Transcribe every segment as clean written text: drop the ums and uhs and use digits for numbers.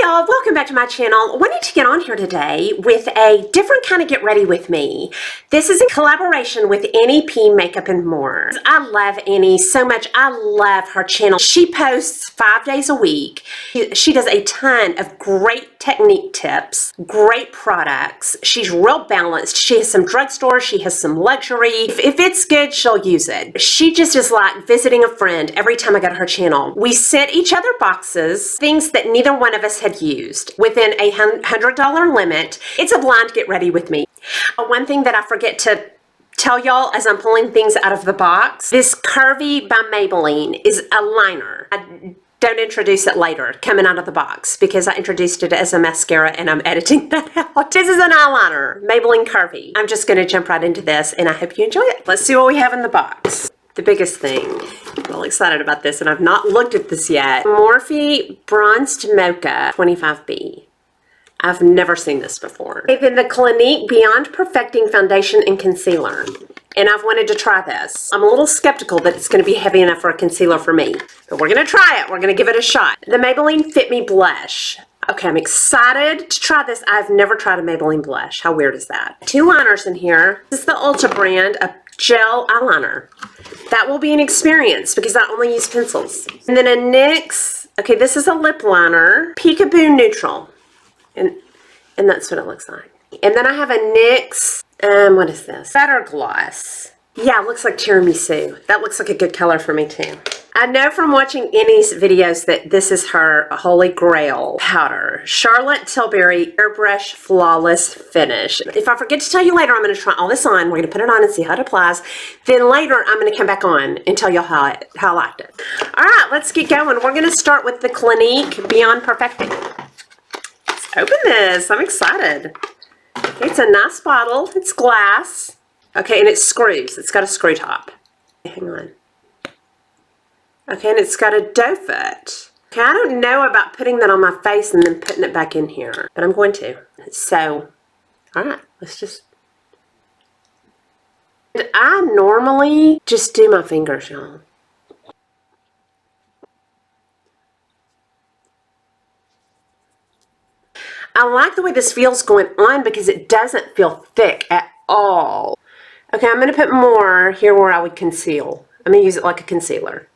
y'all, welcome back to my channel. I wanted to get on here today with a different kind of get ready with me. This is in collaboration with Annie P Makeup and More. I love Annie so much. I love her channel. She posts 5 days a week. She does a ton of great technique tips, great products. She's real balanced. She has some drugstore, she has some luxury. If it's good, she'll use it. She just is like visiting a friend every time I go to her channel. We sent each other boxes, things that neither one of us had used within a $100 limit. It's a blind get ready with me. One thing that I forget to tell y'all as I'm pulling things out of the box, this Curvy by Maybelline is a liner. I don't introduce it later coming out of the box because I introduced it as a mascara and I'm editing that out. This is an eyeliner, Maybelline Curvy. I'm just going to jump right into this and I hope you enjoy it. Let's see what we have in the box. The biggest thing, I'm really excited about this and I've not looked at this yet. Morphe Bronzed Mocha 25B. I've never seen this before. And then the Clinique Beyond Perfecting Foundation and Concealer. And I've wanted to try this. I'm a little skeptical that it's going to be heavy enough for a concealer for me. But we're going to try it. We're going to give it a shot. The Maybelline Fit Me Blush. Okay, I'm excited to try this. I've never tried a Maybelline blush. How weird is that? 2 liners in here. This is the Ulta brand, a gel eyeliner. That will be an experience because I only use pencils. And then a NYX, okay, this is a lip liner, Peekaboo Neutral. And that's what it looks like. And then I have a NYX, what is this? Butter Gloss. Yeah, it looks like tiramisu. That looks like a good color for me too. I know from watching Annie's videos that this is her holy grail powder. Charlotte Tilbury Airbrush Flawless Finish. If I forget to tell you later, I'm going to try all this on. We're going to put it on and see how it applies. Then later, I'm going to come back on and tell you how I liked it. All right, let's get going. We're going to start with the Clinique Beyond Perfecting. Let's open this. I'm excited. Okay, it's a nice bottle. It's glass. Okay, and it screws. It's got a screw top. Hang on. Okay, and it's got a doe foot. Okay, I don't know about putting that on my face and then putting it back in here, but I'm going to. So, all right, let's just. I normally just do my fingers, y'all. I like the way this feels going on because it doesn't feel thick at all. Okay, I'm going to put more here where I would conceal. I'm going to use it like a concealer.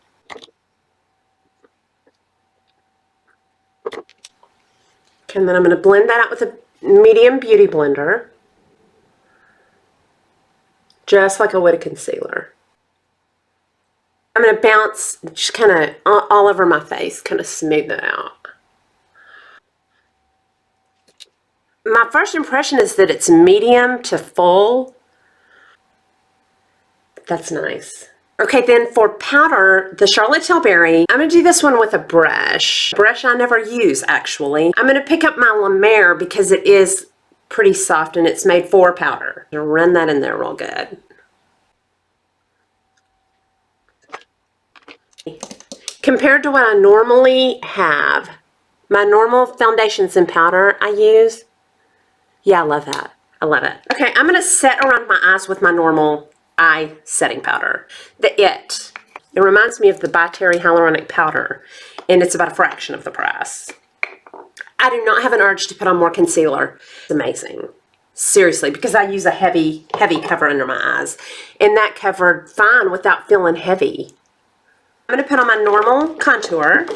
Okay, and then I'm going to blend that out with a medium beauty blender. Just like I would a concealer. I'm going to bounce just kind of all over my face, kind of smooth it out. My first impression is that it's medium to full. That's nice. Okay, then for powder, the Charlotte Tilbury, I'm going to do this one with a brush. A brush I never use, actually. I'm going to pick up my La Mer because it is pretty soft and it's made for powder. I'm going to run that in there real good. Compared to what I normally have, my normal foundations and powder I use, yeah, I love that. I love it. Okay, I'm going to set around my eyes with my normal eye setting powder. It reminds me of the By Terry Hyaluronic Powder, and it's about a fraction of the price. I do not have an urge to put on more concealer. It's amazing. Seriously, because I use a heavy cover under my eyes, and that covered fine without feeling heavy. I'm going to put on my normal contour,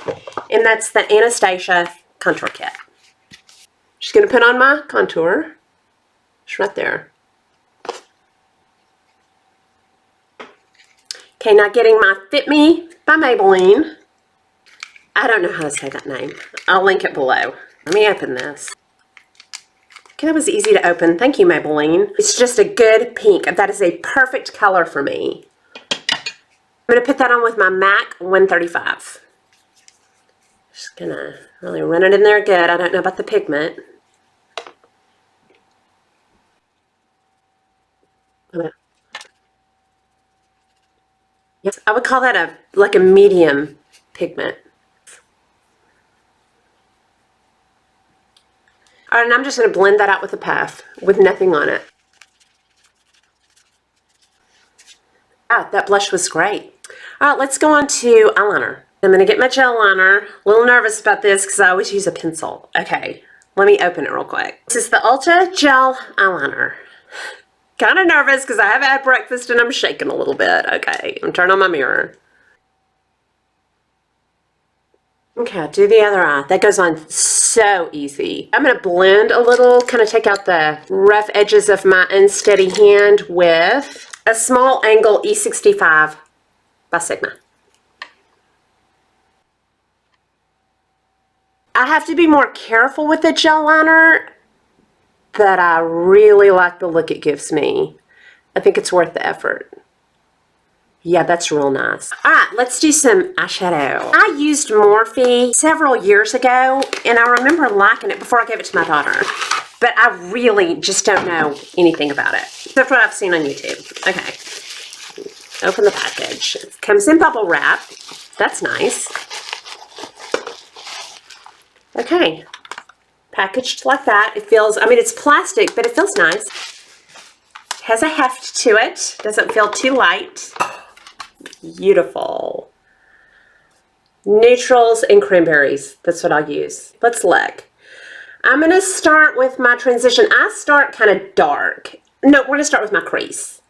and that's the Anastasia Contour Kit. Just going to put on my contour. It's right there. Okay, now getting my Fit Me by Maybelline. I don't know how to say that name. I'll link it below. Let me open this. Okay, that was easy to open. Thank you, Maybelline. It's just a good pink. That is a perfect color for me. I'm going to put that on with my MAC 135. Just going to really run it in there good. I don't know about the pigment. Yes, I would call that like a medium pigment. All right, and I'm just going to blend that out with a puff with nothing on it. Ah, that blush was great. All right, let's go on to eyeliner. I'm going to get my gel liner. A little nervous about this because I always use a pencil. Okay, let me open it real quick. This is the Ulta Gel Eyeliner. Kind of nervous because I haven't had breakfast and I'm shaking a little bit. Okay, I'm turning on my mirror. Okay, I'll do the other eye. That goes on so easy. I'm going to blend a little, kind of take out the rough edges of my unsteady hand with a small angle E65 by Sigma. I have to be more careful with the gel liner, but I really like the look it gives me. I think it's worth the effort. Yeah, that's real nice. All right, let's do some eyeshadow. I used Morphe several years ago, and I remember liking it before I gave it to my daughter. But I really just don't know anything about it. That's what I've seen on YouTube. Okay, open the package. It comes in bubble wrap. That's nice. Okay, packaged like that. It feels, I mean, it's plastic, but it feels nice. Has a heft to it. Doesn't feel too light. Beautiful. Neutrals and cranberries. That's what I'll use. Let's look. I'm going to start with my transition. I start kind of dark. No, we're going to start with my crease.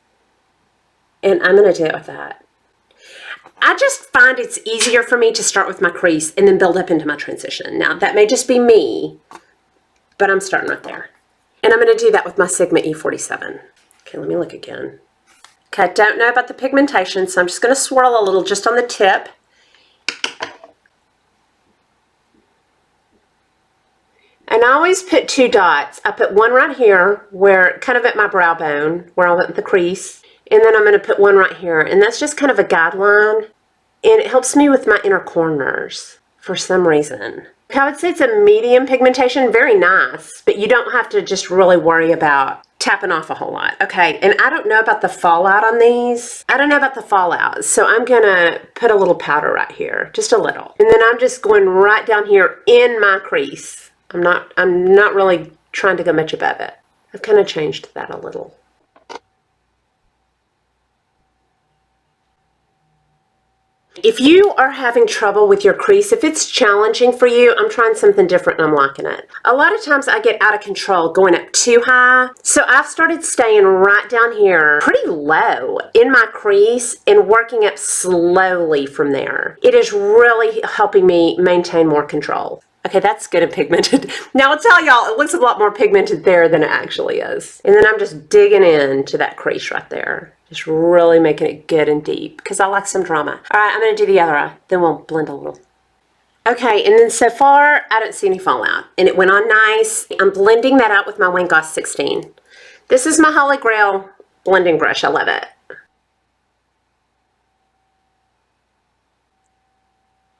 And I'm going to do it with that. I just find it's easier for me to start with my crease and then build up into my transition. Now, that may just be me, but I'm starting right there. And I'm going to do that with my Sigma E47. Okay, let me look again. Okay, I don't know about the pigmentation, so I'm just going to swirl a little just on the tip. And I always put 2 dots. I put one right here, where kind of at my brow bone, where I want the crease. And then I'm going to put one right here. And that's just kind of a guideline. And it helps me with my inner corners for some reason. I would say it's a medium pigmentation, very nice, but you don't have to just really worry about tapping off a whole lot. Okay, and I don't know about the fallout on these. I don't know about the fallout, so I'm gonna put a little powder right here, just a little. And then I'm just going right down here in my crease. I'm not really trying to go much above it. I've kind of changed that a little. If you are having trouble with your crease, if it's challenging for you, I'm trying something different and I'm liking it. A lot of times I get out of control going up too high. So I've started staying right down here pretty low in my crease and working up slowly from there. It is really helping me maintain more control. Okay, that's good and pigmented. Now I'll tell y'all, it looks a lot more pigmented there than it actually is. And then I'm just digging into that crease right there. Just really making it good and deep because I like some drama. All right, I'm going to do the other eye. Then we'll blend a little. Okay, and then so far, I don't see any fallout. And it went on nice. I'm blending that out with my Wayne Goss 16. This is my Holy Grail blending brush. I love it.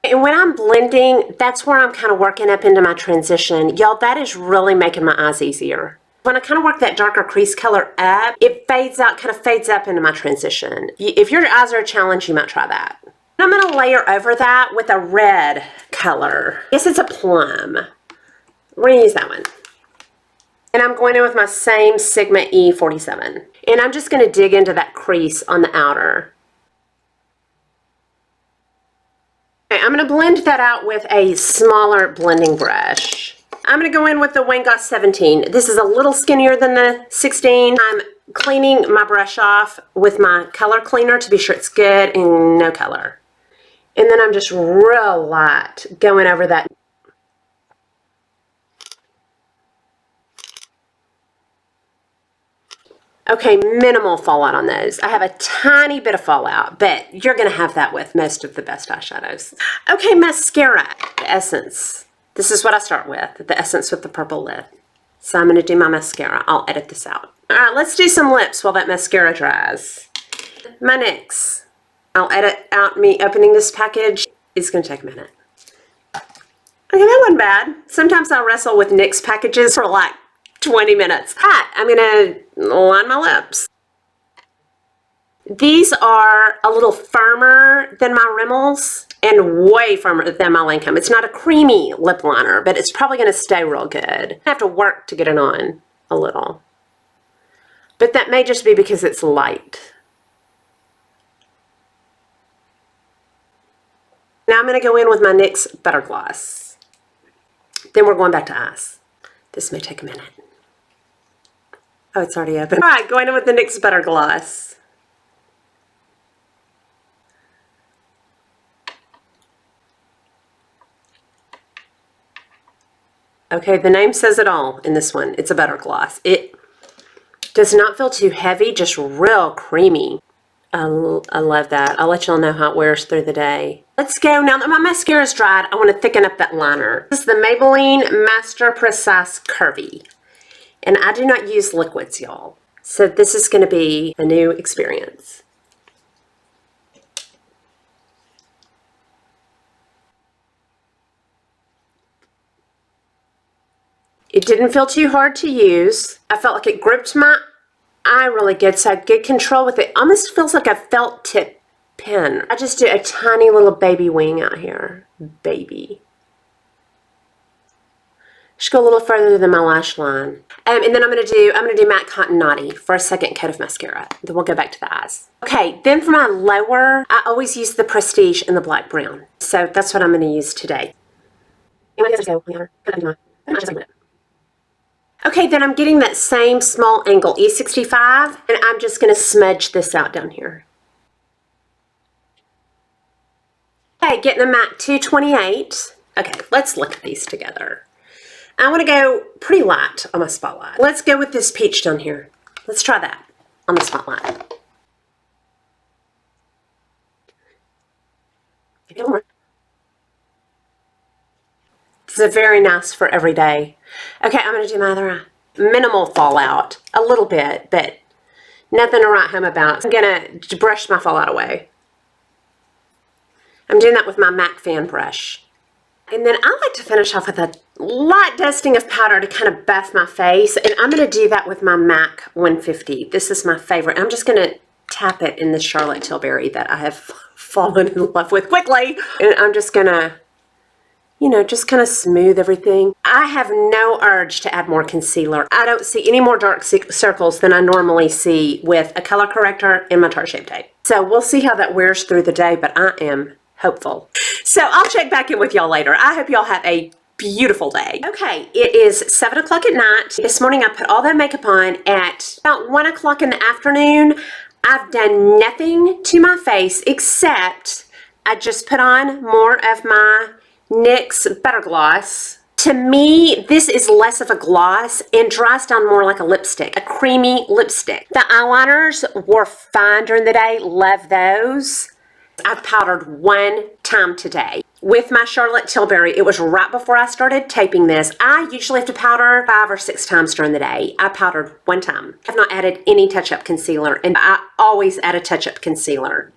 And when I'm blending, that's where I'm kind of working up into my transition. Y'all, that is really making my eyes easier. When I kind of work that darker crease color up, it fades out, kind of fades up into my transition. If your eyes are a challenge, you might try that. I'm going to layer over that with a red color. I guess it's a plum. We're going to use that one. And I'm going in with my same Sigma E47. And I'm just going to dig into that crease on the outer. Okay, I'm going to blend that out with a smaller blending brush. I'm going to go in with the Wayne Goss 17. This is a little skinnier than the 16. I'm cleaning my brush off with my color cleaner to be sure it's good and no color. And then I'm just real light going over that. Okay, minimal fallout on those. I have a tiny bit of fallout, but you're going to have that with most of the best eyeshadows. Okay, mascara, the Essence. This is what I start with, the Essence with the purple lid. So I'm going to do my mascara. I'll edit this out. All right, let's do some lips while that mascara dries. My NYX. I'll edit out me opening this package. It's going to take a minute. Okay, that wasn't bad. Sometimes I wrestle with NYX packages for like 20 minutes. All right, I'm going to line my lips. These are a little firmer than my Rimmels and way firmer than my Lancome. It's not a creamy lip liner, but it's probably going to stay real good. I have to work to get it on a little. But that may just be because it's light. Now I'm going to go in with my NYX Butter Gloss. Then we're going back to eyes. This may take a minute. Oh, it's already open. All right, going in with the NYX Butter Gloss. Okay, the name says it all in this one. It's a butter gloss. It does not feel too heavy, just real creamy. I love that. I'll let y'all know how it wears through the day. Let's go. Now that my mascara is dried, I want to thicken up that liner. This is the Maybelline Master Precise Curvy. And I do not use liquids, y'all. So this is going to be a new experience. It didn't feel too hard to use. I felt like it gripped my eye really good, so I had good control with it. Almost feels like a felt tip pen. I just do a tiny little baby wing out here. Baby. Just go a little further than my lash line. And then I'm gonna do Matte Cotton Naughty for a second coat of mascara. Then we'll go back to the eyes. Okay, then for my lower, I always use the Prestige in the black brown. So that's what I'm gonna use today. Okay, then I'm getting that same small angle E65, and I'm just going to smudge this out down here. Okay, getting the MAC 228. Okay, let's look at these together. I want to go pretty light on my spotlight. Let's go with this peach down here. Let's try that on the spotlight. Maybe a little more. This is very nice for every day. Okay, I'm going to do my other eye. Minimal fallout. A little bit, but nothing to write home about. I'm going to brush my fallout away. I'm doing that with my MAC fan brush. And then I like to finish off with a light dusting of powder to kind of buff my face. And I'm going to do that with my MAC 150. This is my favorite. I'm just going to tap it in the Charlotte Tilbury that I have fallen in love with quickly. And I'm just going to, you know, just kind of smooth everything. I have no urge to add more concealer. I don't see any more dark circles than I normally see with a color corrector and my Tarte Shape Tape. So we'll see how that wears through the day, but I am hopeful. So I'll check back in with y'all later. I hope y'all have a beautiful day. Okay, it is 7 o'clock at night. This morning I put all that makeup on at about 1 o'clock in the afternoon. I've done nothing to my face except I just put on more of my NYX Butter Gloss. To me, this is less of a gloss and dries down more like a lipstick, a creamy lipstick. The eyeliners were fine during the day. Love those. I've powdered one time today with my Charlotte Tilbury. It was right before I started taping this. I usually have to powder 5 or 6 times during the day. I powdered one time. I've not added any touch-up concealer, and I always add a touch-up concealer,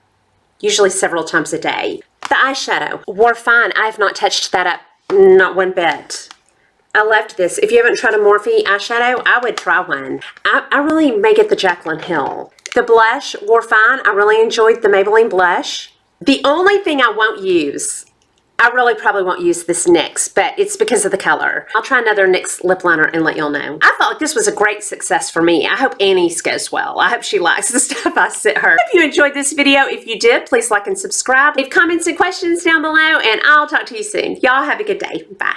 usually several times a day. The eyeshadow wore fine. I have not touched that up, not one bit. I loved this. If you haven't tried a Morphe eyeshadow, I would try one. I really may get the Jaclyn Hill. The blush wore fine. I really enjoyed the Maybelline blush. The only thing I won't use, I really probably won't use this NYX, but it's because of the color. I'll try another NYX lip liner and let y'all know. I felt like this was a great success for me. I hope Annie's goes well. I hope she likes the stuff I sent her. If you enjoyed this video, if you did, please like and subscribe. Leave comments and questions down below, and I'll talk to you soon. Y'all have a good day. Bye.